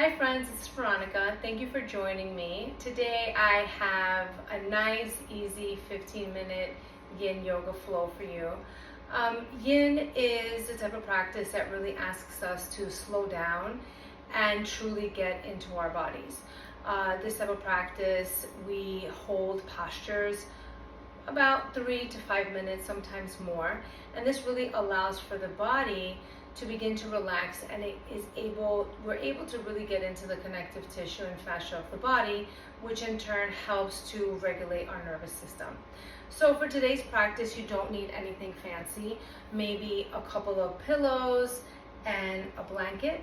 Hi friends, it's Veronica. Thank you for joining me. Today I have a nice, easy 15-minute Yin Yoga flow for you. Yin is the type of practice that really asks us to slow down and truly get into our bodies. This type of practice, we hold postures about 3 to 5 minutes, sometimes more. And this really allows for the body to begin to relax, and we're able to really get into the connective tissue and fascia of the body, which in turn helps to regulate our nervous system. So for today's practice, you don't need anything fancy, maybe a couple of pillows and a blanket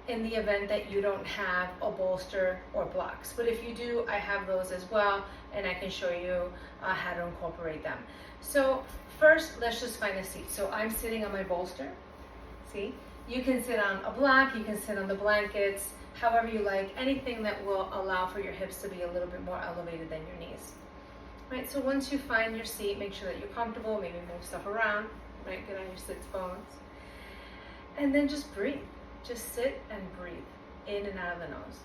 in the event that you don't have a bolster or blocks. But if you do, I have those as well, and I can show you how to incorporate them. So first, let's just find a seat. So I'm sitting on my bolster. See, you can sit on a block, you can sit on the blankets, however you like, anything that will allow for your hips to be a little bit more elevated than your knees. Right, so once you find your seat, make sure that you're comfortable, maybe move stuff around, right, get on your sits bones. And then just breathe. Just sit and breathe in and out of the nose.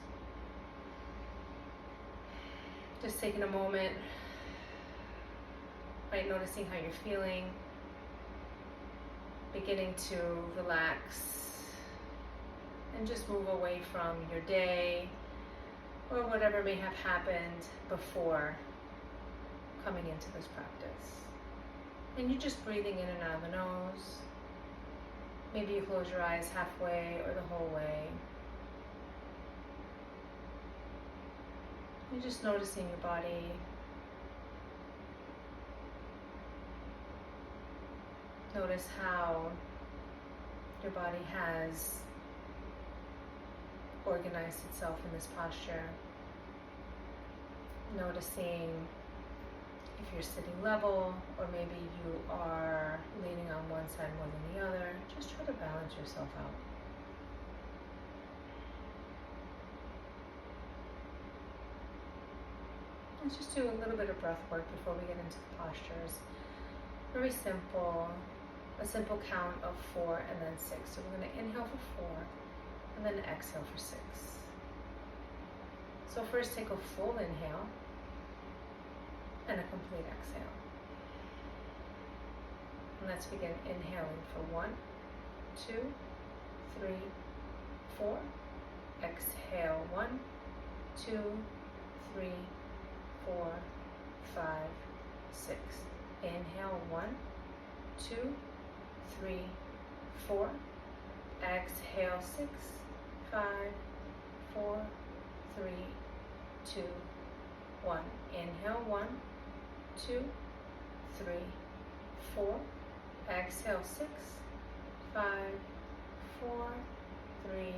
Just taking a moment, right, noticing how you're feeling. Beginning to relax and just move away from your day or whatever may have happened before coming into this practice. And you're just breathing in and out of the nose. Maybe you close your eyes halfway or the whole way. You're just noticing your body. Notice how your body has organized itself in this posture. Noticing if you're sitting level or maybe you are leaning on one side more than the other. Just try to balance yourself out. Let's just do a little bit of breath work before we get into the postures. Very simple. A simple count of 4 and then 6. So we're going to inhale for 4 and then exhale for 6. So first take a full inhale and a complete exhale. And let's begin inhaling for 1, 2, 3, 4. Exhale 1, 2, 3, 4, 5, 6. Inhale 1, 2, 3, 4. Exhale 6, 5, 4, 3, 2, 1. Inhale 1, 2, 3, 4. Exhale 6, 5, 4, 3,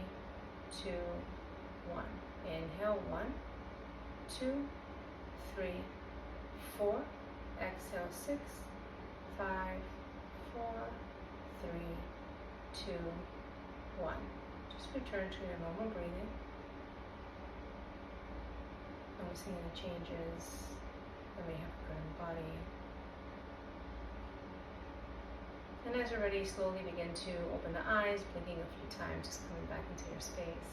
2, 1. Inhale 1, 2, 3, 4. Exhale 6, 5, 4, 3, 2, 1. Just return to your normal breathing. Noticing any changes that may have occurred in the body. And as you're ready, slowly begin to open the eyes, blinking a few times, just coming back into your space.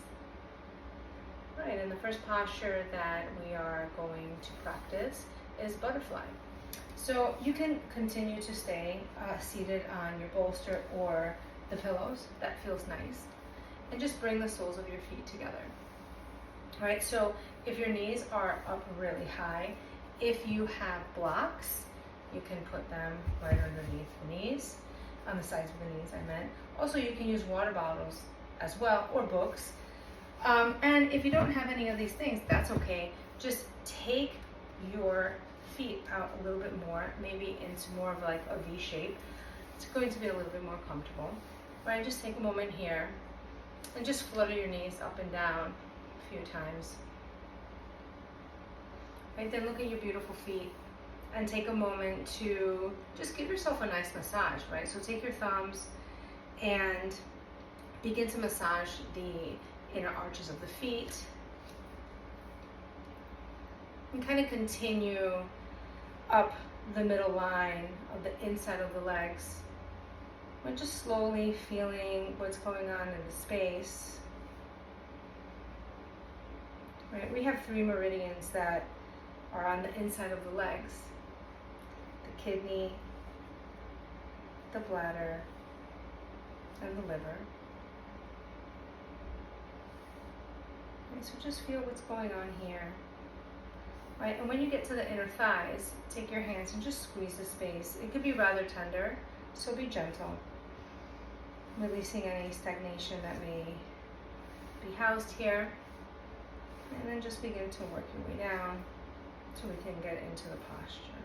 Right, and the first posture that we are going to practice is butterfly. So you can continue to stay seated on your bolster or the pillows. That feels nice. And just bring the soles of your feet together. All right, so if your knees are up really high, if you have blocks, you can put them right underneath the knees, on the sides of the knees, I meant. Also, you can use water bottles as well, or books. And if you don't have any of these things, that's okay. Just take your feet out a little bit more, maybe into more of like a V shape. It's going to be a little bit more comfortable. Right, just take a moment here and just flutter your knees up and down a few times. Right, then look at your beautiful feet and take a moment to just give yourself a nice massage, right? So take your thumbs and begin to massage the inner arches of the feet. And kind of continue up the middle line of the inside of the legs. We're just slowly feeling what's going on in the space. right? We have 3 meridians that are on the inside of the legs: the kidney, the bladder, and the liver. Okay, so just feel what's going on here. Right, and when you get to the inner thighs, take your hands and just squeeze the space. It could be rather tender, so be gentle, releasing any stagnation that may be housed here. And then just begin to work your way down so we can get into the posture.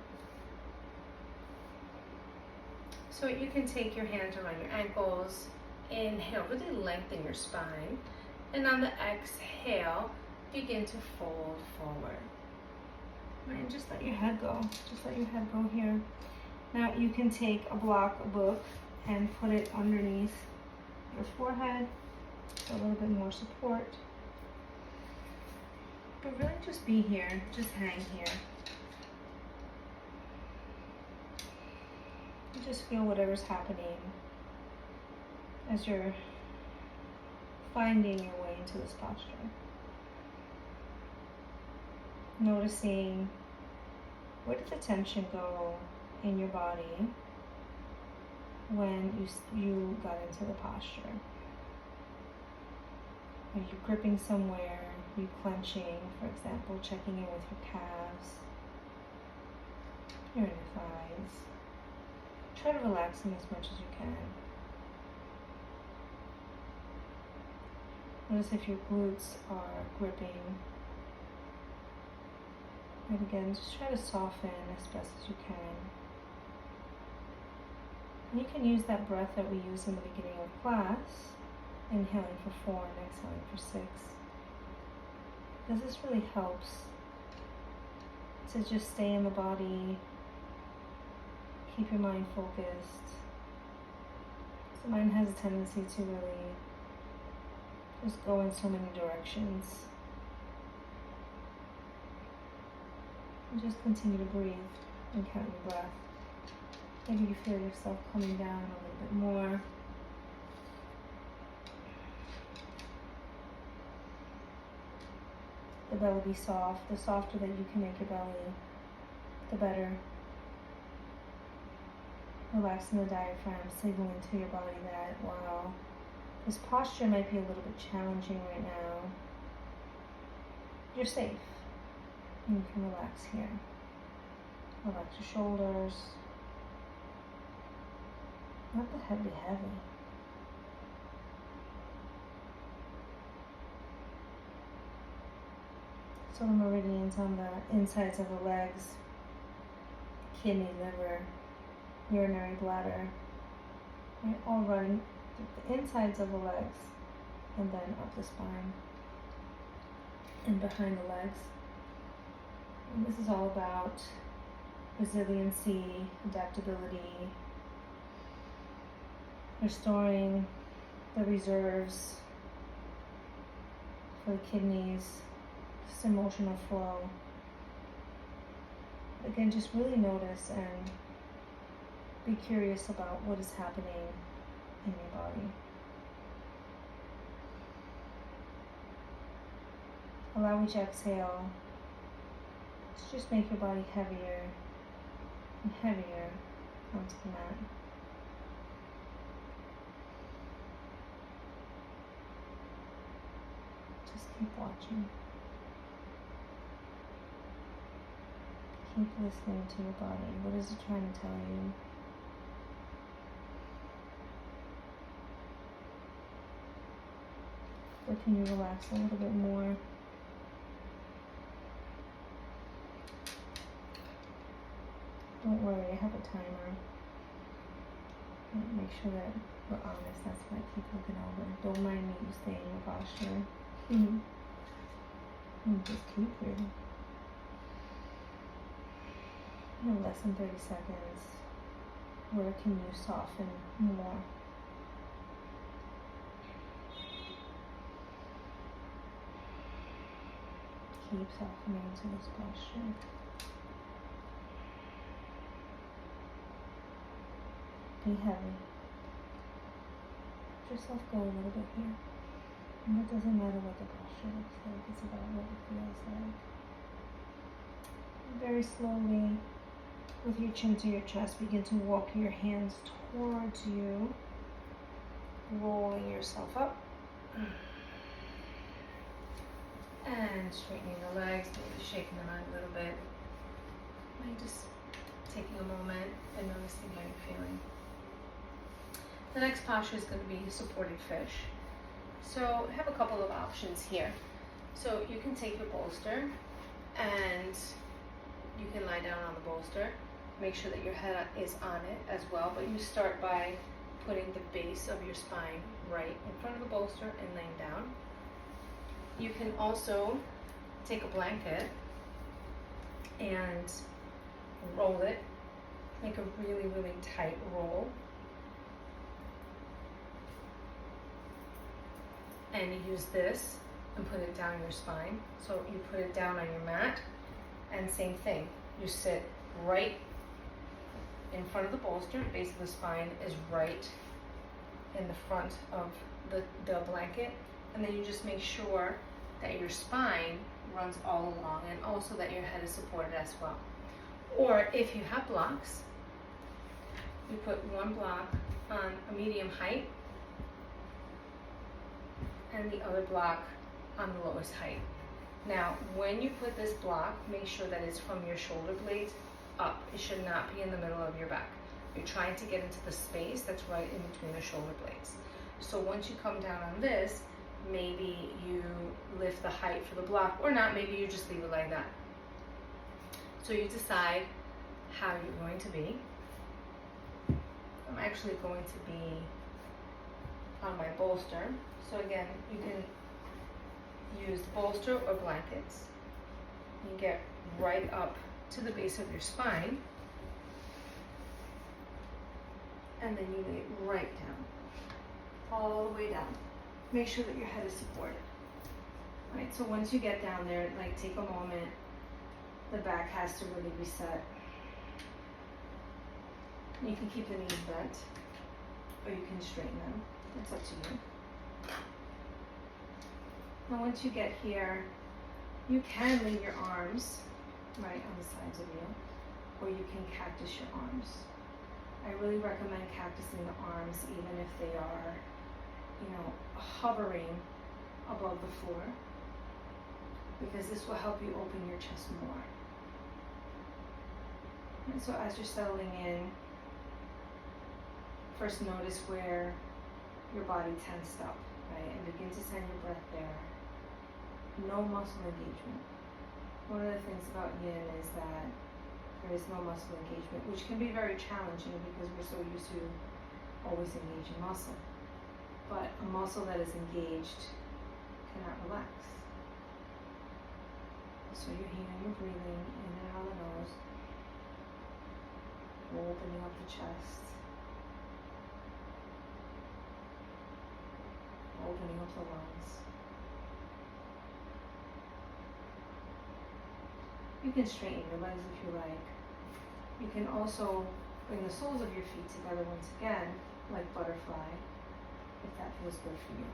So you can take your hands around your ankles. Inhale, really lengthen your spine. And on the exhale, begin to fold forward. And just let your head go. Just let your head go here. Now you can take a book, and put it underneath your forehead for a little bit more support. But really just be here, just hang here. And just feel whatever's happening as you're finding your way into this posture. Noticing, where did the tension go in your body when you got into the posture? Are you gripping somewhere? Are you clenching, for example, checking in with your calves, your inner thighs? Try to relax them as much as you can. Notice if your glutes are gripping. And again, just try to soften as best as you can. And you can use that breath that we used in the beginning of class, inhaling for 4 and exhaling for 6. Because this really helps to just stay in the body, keep your mind focused. The mind has a tendency to really just go in so many directions. And just continue to breathe and count your breath. Maybe you feel yourself coming down a little bit more. The belly be soft. The softer that you can make your belly, the better. Relaxing the diaphragm, signaling to your body that, wow, this posture might be a little bit challenging right now. You're safe. And you can relax here. Relax your shoulders. Not the heavy. So the meridians on the insides of the legs, kidney, liver, urinary bladder, right, all running through the insides of the legs and then up the spine and behind the legs. And this is all about resiliency, adaptability, restoring the reserves for the kidneys, just emotional flow. Again, just really notice and be curious about what is happening in your body. Allow each exhale to just make your body heavier and heavier onto the mat. Just keep watching. Keep listening to your body. What is it trying to tell you? Or can you relax a little bit more? Don't worry, I have a timer. Make sure that we're honest. That's why I keep looking over. Don't mind me, you stay in your posture. And just keep breathing. In less than 30 seconds, where can you soften more? Keep softening into this posture. Be heavy. Let yourself go a little bit here. And it doesn't matter what the posture looks like, it's about what it feels like. Very slowly, with your chin to your chest, begin to walk your hands towards you, rolling yourself up. And straightening the legs, maybe shaking them out a little bit. And just taking a moment and noticing how you're feeling. The next posture is going to be supported fish. So I have a couple of options here. So you can take your bolster and you can lie down on the bolster. Make sure that your head is on it as well, but you start by putting the base of your spine right in front of the bolster and laying down. You can also take a blanket and roll it, make a really, really tight roll. And you use this and put it down your spine. So you put it down on your mat, and same thing. You sit right in front of the bolster, the base of the spine is right in the front of the blanket, and then you just make sure that your spine runs all along and also that your head is supported as well. Or if you have blocks, you put one block on a medium height and the other block on the lowest height. Now, when you put this block, make sure that it's from your shoulder blades up. It should not be in the middle of your back. You're trying to get into the space that's right in between the shoulder blades. So once you come down on this, maybe you lift the height for the block, or not, maybe you just leave it like that. So you decide how you're going to be. I'm actually going to be on my bolster. So again, you can use bolster or blankets. You get right up to the base of your spine, and then you lay it right down, all the way down. Make sure that your head is supported. Right, so once you get down there, like, take a moment. The back has to really reset. You can keep the knees bent, or you can straighten them. It's up to you. Now once you get here, you can leave your arms right on the sides of you, or you can cactus your arms. I really recommend cactusing the arms even if they are, hovering above the floor, because this will help you open your chest more. And so as you're settling in, first notice where your body tensed up, right? And begin to send your breath there. No muscle engagement. One of the things about Yin is that there is no muscle engagement, which can be very challenging because we're so used to always engaging muscle. But a muscle that is engaged cannot relax. So you're here, you're breathing in and out of the nose, opening up the chest, opening up the lungs. You can straighten your legs if you like. You can also bring the soles of your feet together once again, like butterfly, if that feels good for you.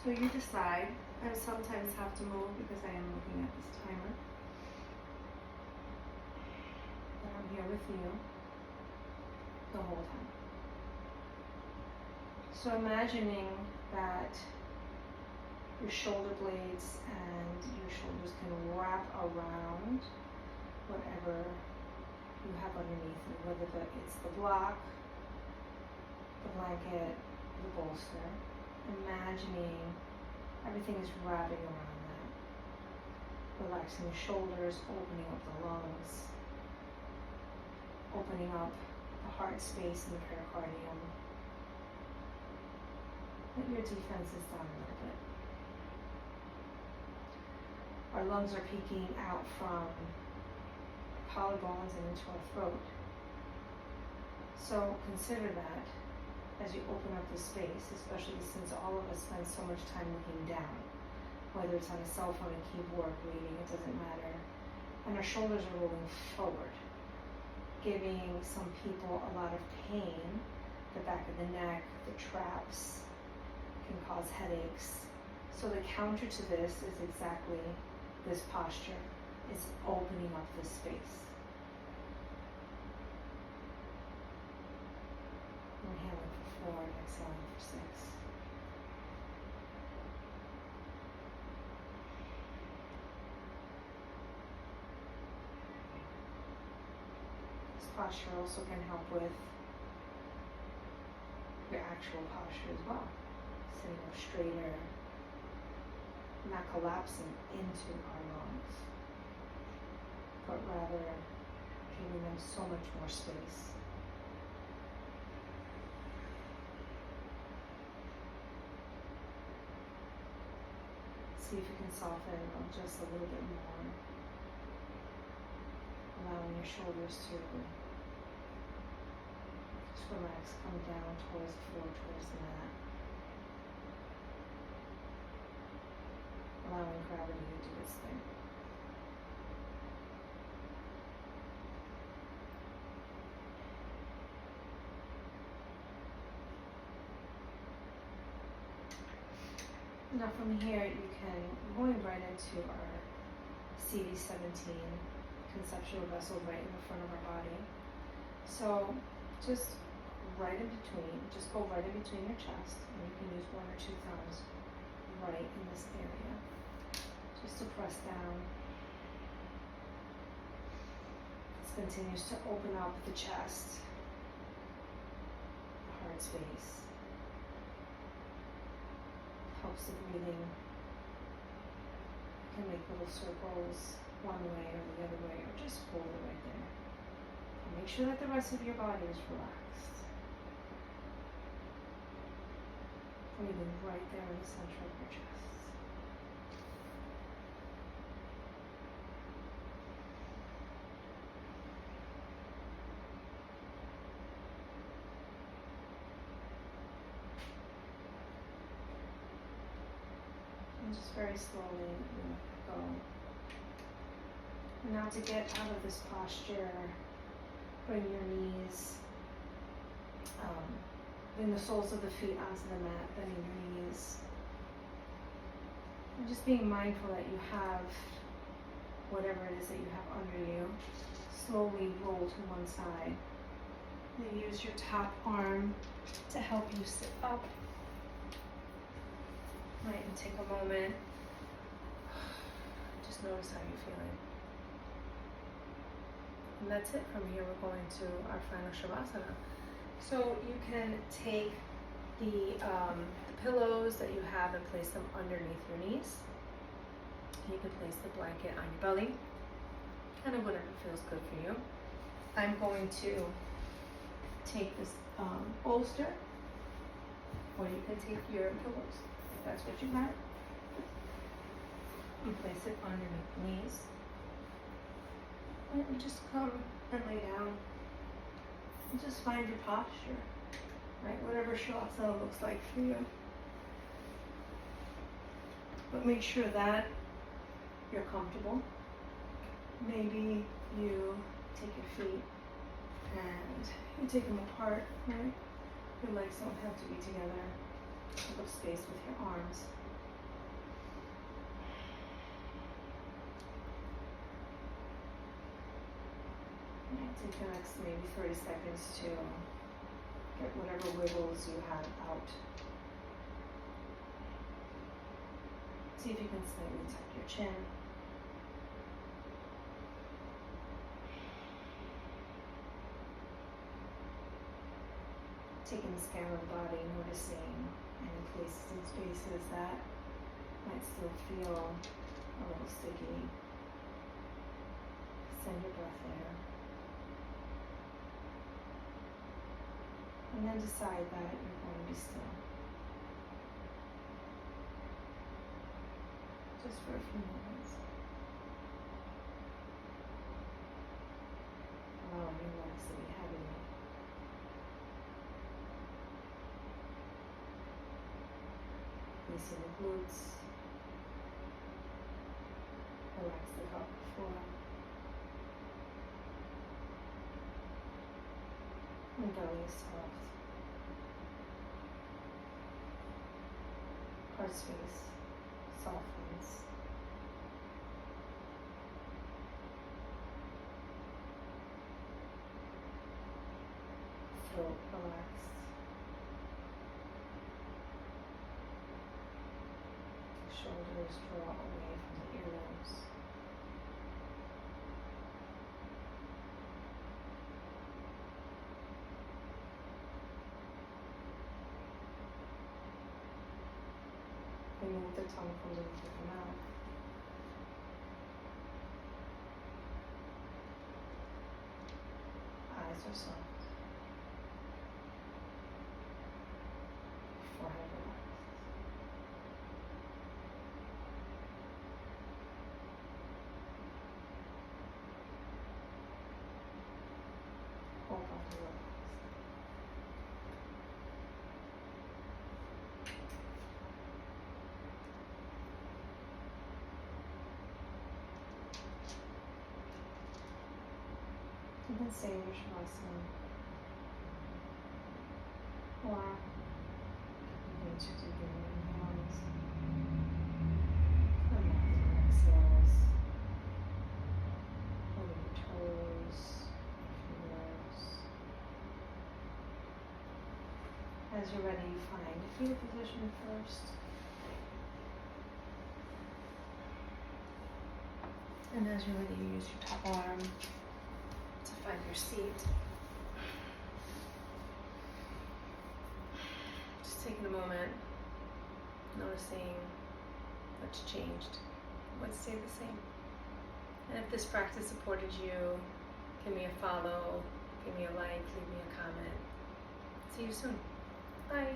So you decide. I sometimes have to move because I am looking at this timer. But I'm here with you the whole time. So imagining that your shoulder blades and your shoulders can wrap around whatever you have underneath you, whether it's the block, the blanket, the bolster. Imagining everything is wrapping around that. Relaxing the shoulders, opening up the lungs, opening up the heart space and the pericardium. Let your defenses down a little bit. Our lungs are peeking out from collarbones and into our throat. So consider that as you open up the space, especially since all of us spend so much time looking down, whether it's on a cell phone, a keyboard, reading, it doesn't matter. And our shoulders are rolling forward, giving some people a lot of pain. The back of the neck, the traps can cause headaches. So the counter to this is exactly this posture. It's opening up this space. Inhaling for 4 and exhaling for 6. This posture also can help with your actual posture as well. Sitting up straighter, not collapsing into our lungs, but rather giving them so much more space. See if you can soften just a little bit more, allowing your shoulders to just relax, come down towards the floor, towards the mat. Allowing gravity to do its thing. Now from here, you can, going right into our CD17 conceptual vessel right in the front of our body. So just right in between, just go right in between your chest, and you can use 1 or 2 thumbs right in this area, just to press down. This continues to open up the chest, the heart space. Helps the breathing. You can make little circles one way or the other way, or just hold it right there. And make sure that the rest of your body is relaxed. Breathing right there in the center of your chest. And just very slowly let go. And now to get out of this posture, bring your knees, bring the soles of the feet onto the mat, bending your knees. And just being mindful that you have whatever it is that you have under you. Slowly roll to one side. And use your top arm to help you sit up. Right, and take a moment. Just notice how you're feeling. And that's it. From here, we're going to our final shavasana. So you can take the pillows that you have and place them underneath your knees. You can place the blanket on your belly, kind of whatever feels good for you. I'm going to take this bolster, or you can take your pillows. That's what you have. You place it underneath the knees. And just come and lay down. And just find your posture. Right? Whatever shavasana looks like for you. But make sure that you're comfortable. Maybe you take your feet and you take them apart, right? Your legs don't have to be together. Take up space with your arms. And take the next maybe 30 seconds to get whatever wiggles you have out. See if you can slightly tuck your chin. Taking the scan of the body, noticing any places and spaces that might still feel a little sticky. Send your breath there. And then decide that you're going to be still. Just for a few moments. Allowing your legs to be heavy. Releasing the glutes. Relax the pelvic floor. And belly is soft. Heart space softens. blindfolded and take them out. Eyes are soft. Forehead relaxed. Whole body relaxed. And then say your shavasana. Or begin to do your inhales and your exhales. Holding your toes, fingers. As you're ready, find a fetal position first. And as you're ready, use your top arm to find your seat. Just taking a moment, noticing what's changed, what stayed the same. And if this practice supported you, give me a follow, give me a like, leave me a comment. See you soon. Bye.